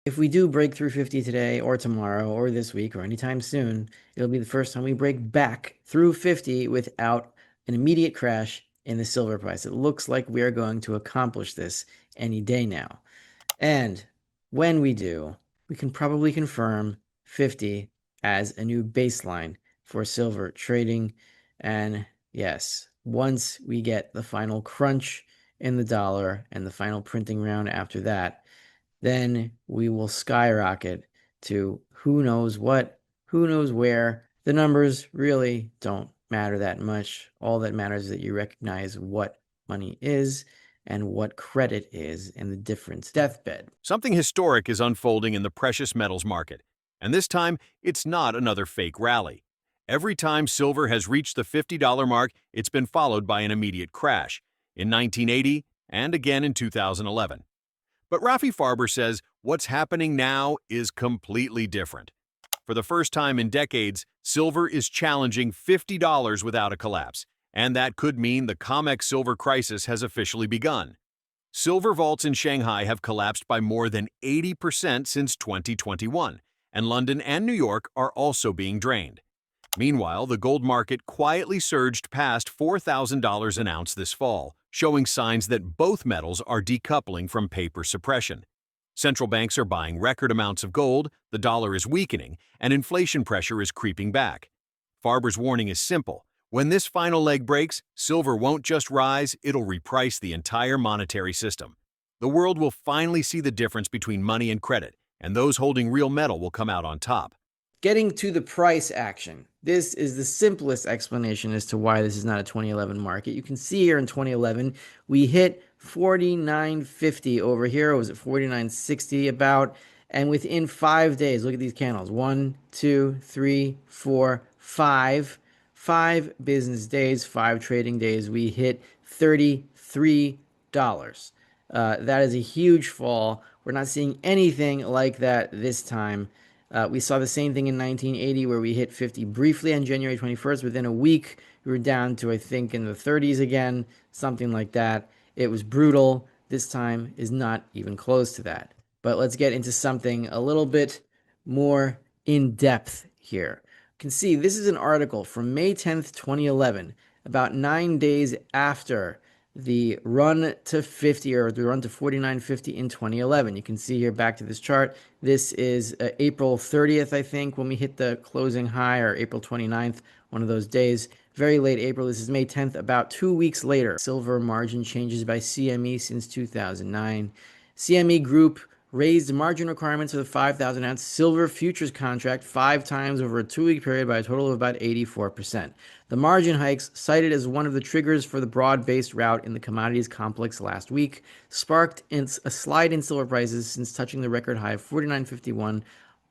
If we do break through 50 today or tomorrow or this week or anytime soon, it'll be the first time we break back through 50 without an immediate crash in the silver price. It looks like we are going to accomplish this any day now. And when we do, we can probably confirm 50 as a new baseline for silver trading. And yes, once we get the final crunch in the dollar and the final printing round after that, then we will skyrocket to who knows what, who knows where. The numbers really don't matter that much. All that matters is that you recognize what money is and what credit is and the difference. Deathbed. Something historic is unfolding in the precious metals market, and this time it's not another fake rally. Every time silver has reached the $50 mark, it's been followed by an immediate crash in 1980 and again in 2011. But Rafi Farber says what's happening now is completely different. For the first time in decades, silver is challenging $50 without a collapse, and that could mean the COMEX silver crisis has officially begun. Silver vaults in Shanghai have collapsed by more than 80% since 2021, and London and New York are also being drained. Meanwhile, the gold market quietly surged past $4,000 an ounce this fall, showing signs that both metals are decoupling from paper suppression. Central banks are buying record amounts of gold, the dollar is weakening, and inflation pressure is creeping back. Farber's warning is simple. When this final leg breaks, silver won't just rise, it'll reprice the entire monetary system. The world will finally see the difference between money and credit, and those holding real metal will come out on top. Getting to the price action. This is the simplest explanation as to why this is not a 2011 market. You can see here in 2011, we hit 49.50 over here. Or was it 49.60 about? And within 5 days, look at these candles. 1, 2, 3, 4, 5. 5 business days, 5 trading days, we hit $33. That is a huge fall. We're not seeing anything like that this time. We saw the same thing in 1980 where we hit 50 briefly on January 21st. Within a week, we were down to, I think, in the 30s again, something like that. It was brutal. This time is not even close to that. But let's get into something a little bit more in depth here. You can see this is an article from May 10th, 2011, about 9 days after the run to 50 or the run to 49.50 in 2011. You can see here back to this chart. This is April 30th, I think, when we hit the closing high, or April 29th, one of those days. Very late April. This is May 10th, about 2 weeks later. Silver margin changes by CME since 2009. CME Group raised margin requirements for the 5,000-ounce silver futures contract 5 times over a 2-week period by a total of about 84%. The margin hikes, cited as one of the triggers for the broad-based rout in the commodities complex last week, sparked a slide in silver prices since touching the record high of 49.51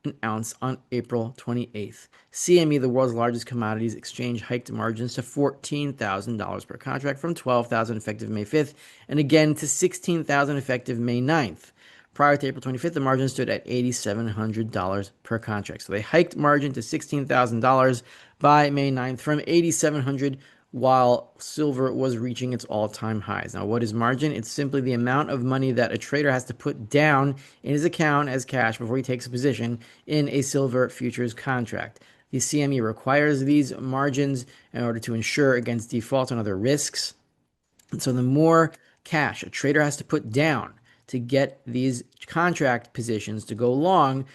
an ounce on April 28th. CME, the world's largest commodities exchange, hiked margins to $14,000 per contract from $12,000 effective May 5th and again to $16,000 effective May 9th. Prior to April 25th, the margin stood at $8,700 per contract. So they hiked margin to $16,000 by May 9th from $8,700 while silver was reaching its all-time highs. Now, what is margin? It's simply the amount of money that a trader has to put down in his account as cash before he takes a position in a silver futures contract. The CME requires these margins in order to ensure against default and other risks. And so the more cash a trader has to put down to get these contract positions to go long,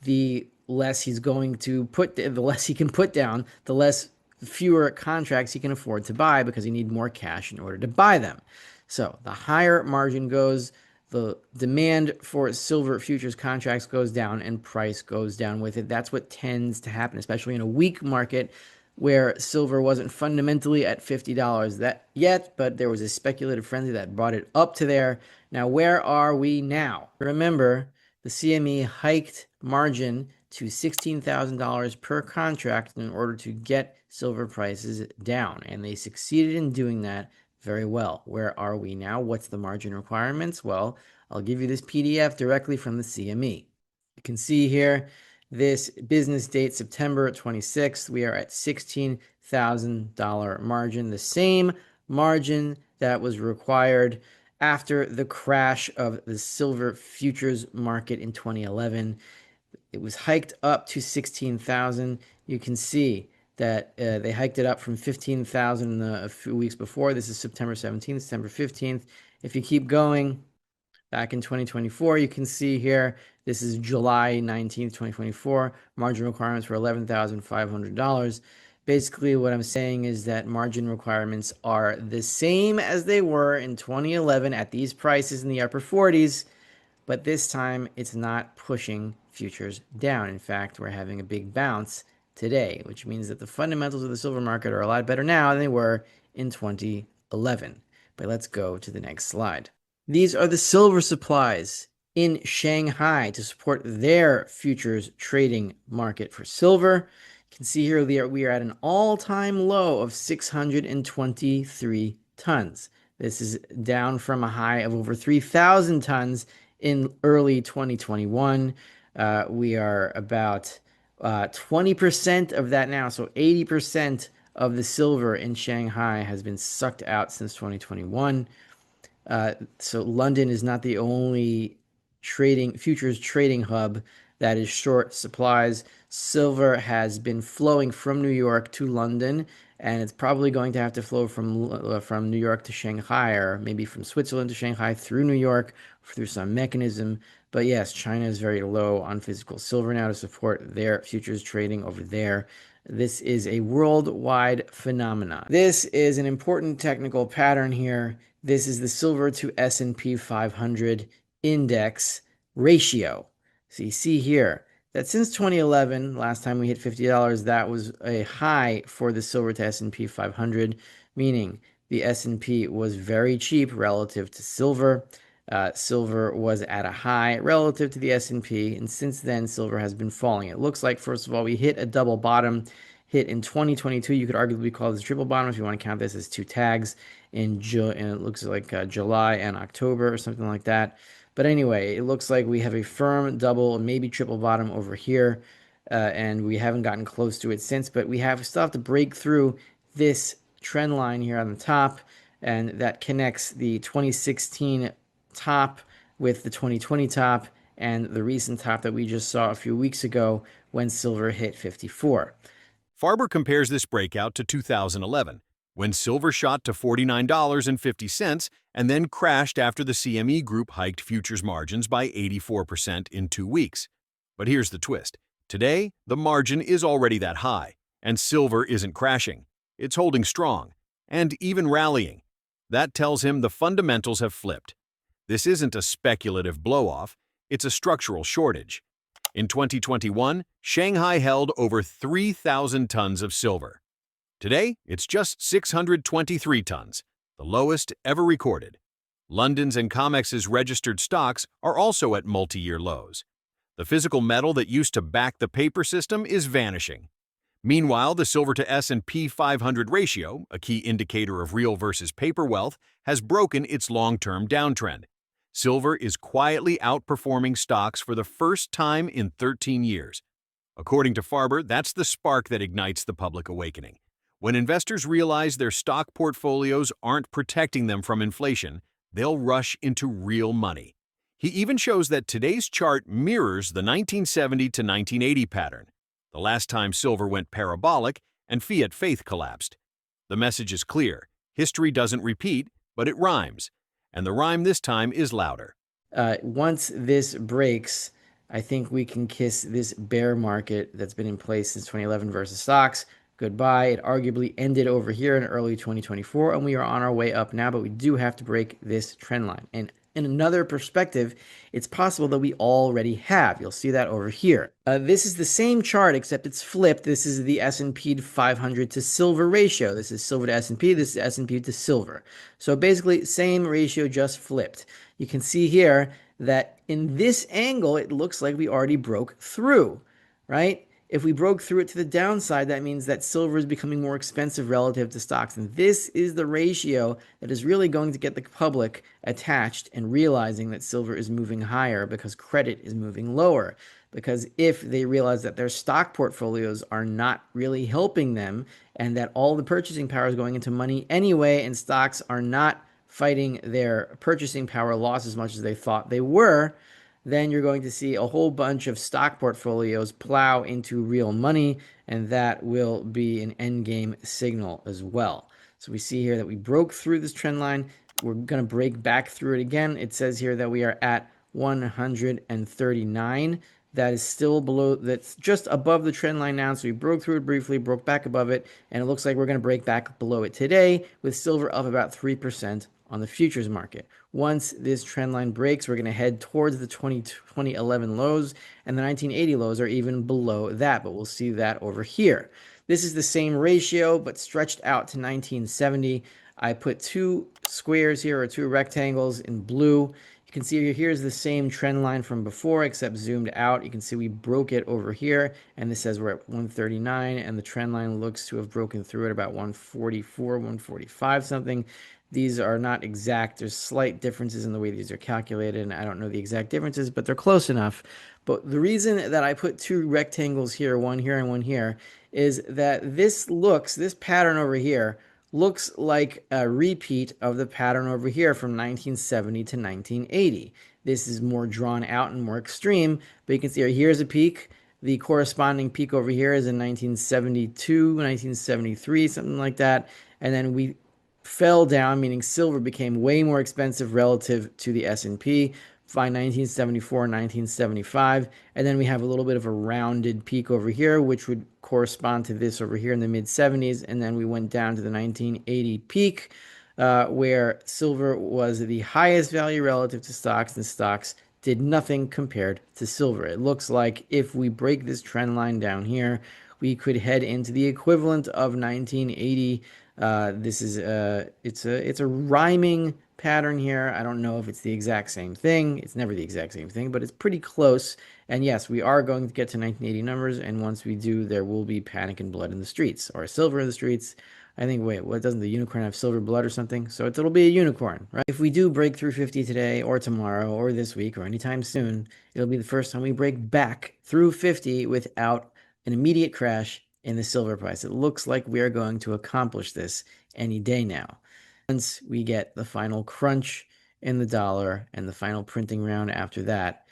the less he's going to put, the less he can put down, the less fewer contracts he can afford to buy because he needs more cash in order to buy them. So the higher margin goes, the demand for silver futures contracts goes down and price goes down with it. That's what tends to happen, especially in a weak market where silver wasn't fundamentally at $50 that yet, but there was a speculative frenzy that brought it up to there. Now, where are we now? Remember, the CME hiked margin to $16,000 per contract in order to get silver prices down, and they succeeded in doing that very well. Where are we now? What's the margin requirements? Well, I'll give you this PDF directly from the CME. You can see here this business date, September 26th, we are at $16,000 margin, the same margin that was required after the crash of the silver futures market in 2011. It was hiked up to 16,000. You can see that they hiked it up from 15,000 a few weeks before. This is September 17th, September 15th. If you keep going, back in 2024, you can see here, this is July 19th, 2024. Margin requirements were $11,500. Basically, what I'm saying is that margin requirements are the same as they were in 2011 at these prices in the upper 40s, but this time it's not pushing futures down. In fact, we're having a big bounce today, which means that the fundamentals of the silver market are a lot better now than they were in 2011. But let's go to the next slide. These are the silver supplies in Shanghai to support their futures trading market for silver. You can see here we are at an all-time low of 623 tons. This is down from a high of over 3,000 tons in early 2021. We are about 20% of that now. So 80% of the silver in Shanghai has been sucked out since 2021. So London is not the only futures trading hub that is short supplies. Silver has been flowing from New York to London, and it's probably going to have to flow from New York to Shanghai, or maybe from Switzerland to Shanghai through New York through some mechanism. But yes, China is very low on physical silver now to support their futures trading over there. This is a worldwide phenomenon. This is an important technical pattern here. This is the silver to S&P 500 index ratio. So you see here that since 2011, last time we hit $50, that was a high for the silver to S&P 500, meaning the S&P was very cheap relative to silver. Silver was at a high relative to the S&P, and since then, silver has been falling. It looks like, first of all, we hit a double bottom hit in 2022. You could arguably call this a triple bottom if you want to count this as two tags and it looks like July and October or something like that. But anyway, it looks like we have a firm double, maybe triple bottom over here, and we haven't gotten close to it since. But we still have to break through this trend line here on the top, and that connects the 2016 top with the 2020 top and the recent top that we just saw a few weeks ago when silver hit 54. Farber compares this breakout to 2011, when silver shot to $49.50 and then crashed after the CME Group hiked futures margins by 84% in 2 weeks. But here's the twist. Today, the margin is already that high, and silver isn't crashing. It's holding strong, and even rallying. That tells him the fundamentals have flipped. This isn't a speculative blow-off, it's a structural shortage. In 2021, Shanghai held over 3,000 tons of silver. Today, it's just 623 tons, the lowest ever recorded. London's and COMEX's registered stocks are also at multi-year lows. The physical metal that used to back the paper system is vanishing. Meanwhile, the silver to S&P 500 ratio, a key indicator of real versus paper wealth, has broken its long-term downtrend. Silver is quietly outperforming stocks for the first time in 13 years. According to Farber, that's the spark that ignites the public awakening. When investors realize their stock portfolios aren't protecting them from inflation, they'll rush into real money. He even shows that today's chart mirrors the 1970 to 1980 pattern, the last time silver went parabolic and fiat faith collapsed. The message is clear. History doesn't repeat, but it rhymes. And the rhyme this time is louder. Once this breaks, I think we can kiss this bear market that's been in place since 2011 versus stocks goodbye. It arguably ended over here in early 2024, and we are on our way up now, but we do have to break this trend line. And in another perspective, it's possible that we already have. You'll see that over here. This is the same chart, except it's flipped. This is the S&P 500 to silver ratio. This is silver to S&P. This is S&P to silver. So basically, same ratio, just flipped. You can see here that in this angle, it looks like we already broke through, right? If we broke through it to the downside, that means that silver is becoming more expensive relative to stocks. And this is the ratio that is really going to get the public attached and realizing that silver is moving higher because credit is moving lower. Because if they realize that their stock portfolios are not really helping them and that all the purchasing power is going into money anyway and stocks are not fighting their purchasing power loss as much as they thought they were, then you're going to see a whole bunch of stock portfolios plow into real money, and that will be an end game signal as well. So we see here that we broke through this trend line. We're going to break back through it again. It says here that we are at 139. That is still below, that's just above the trend line now. So we broke through it briefly, broke back above it, and it looks like we're going to break back below it today, with silver up about 3% on the futures market. Once this trend line breaks, we're going to head towards the 2011 lows, and the 1980 lows are even below that, but we'll see that over here. This is the same ratio, but stretched out to 1970. I put two squares here, or two rectangles in blue. You can see here's the same trend line from before, except zoomed out. You can see we broke it over here, and this says we're at 139, and the trend line looks to have broken through at about 144, 145 something. These are not exact. There's slight differences in the way these are calculated, and I don't know the exact differences, but they're close enough. But the reason that I put two rectangles here and one here, is that this pattern over here, looks like a repeat of the pattern over here from 1970 to 1980. This is more drawn out and more extreme, but you can see here's a peak. The corresponding peak over here is in 1972, 1973, something like that. And then we fell down, meaning silver became way more expensive relative to the S&P by 1974 and 1975. And then we have a little bit of a rounded peak over here, which would correspond to this over here in the mid 70s. And then we went down to the 1980 peak, where silver was the highest value relative to stocks, and stocks did nothing compared to silver. It looks like if we break this trend line down here, we could head into the equivalent of 1980. This is it's a rhyming pattern here. I don't know if it's the exact same thing. It's never the exact same thing, but it's pretty close. And yes, we are going to get to 1980 numbers, and once we do, there will be panic and blood in the streets, or silver in the streets. I think, wait, what, doesn't the unicorn have silver blood or something? So it'll be a unicorn, right? If we do break through 50 today, or tomorrow, or this week, or anytime soon, it'll be the first time we break back through 50 without an immediate crash in the silver price. It looks like we are going to accomplish this any day now. Once we get the final crunch in the dollar and the final printing round after that,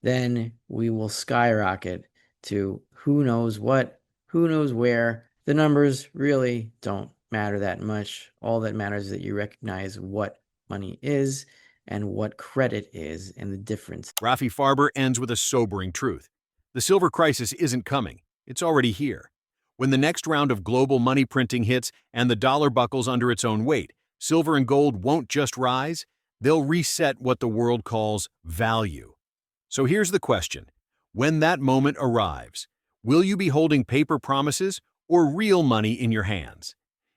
then we will skyrocket to who knows what, who knows where. The numbers really don't matter that much. All that matters is that you recognize what money is and what credit is, and the difference. Rafi Farber ends with a sobering truth. The silver crisis isn't coming. It's already here. When the next round of global money printing hits and the dollar buckles under its own weight, silver and gold won't just rise, they'll reset what the world calls value. So here's the question. When that moment arrives, will you be holding paper promises or real money in your hands?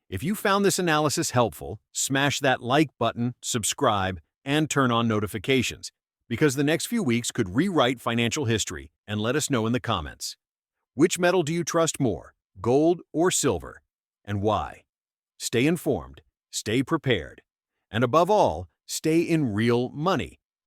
If you found this analysis helpful, smash that like button, subscribe, and turn on notifications, because the next few weeks could rewrite financial history, and let us know in the comments. Which metal do you trust more, gold or silver, and why? Stay informed, stay prepared, and above all, stay in real money.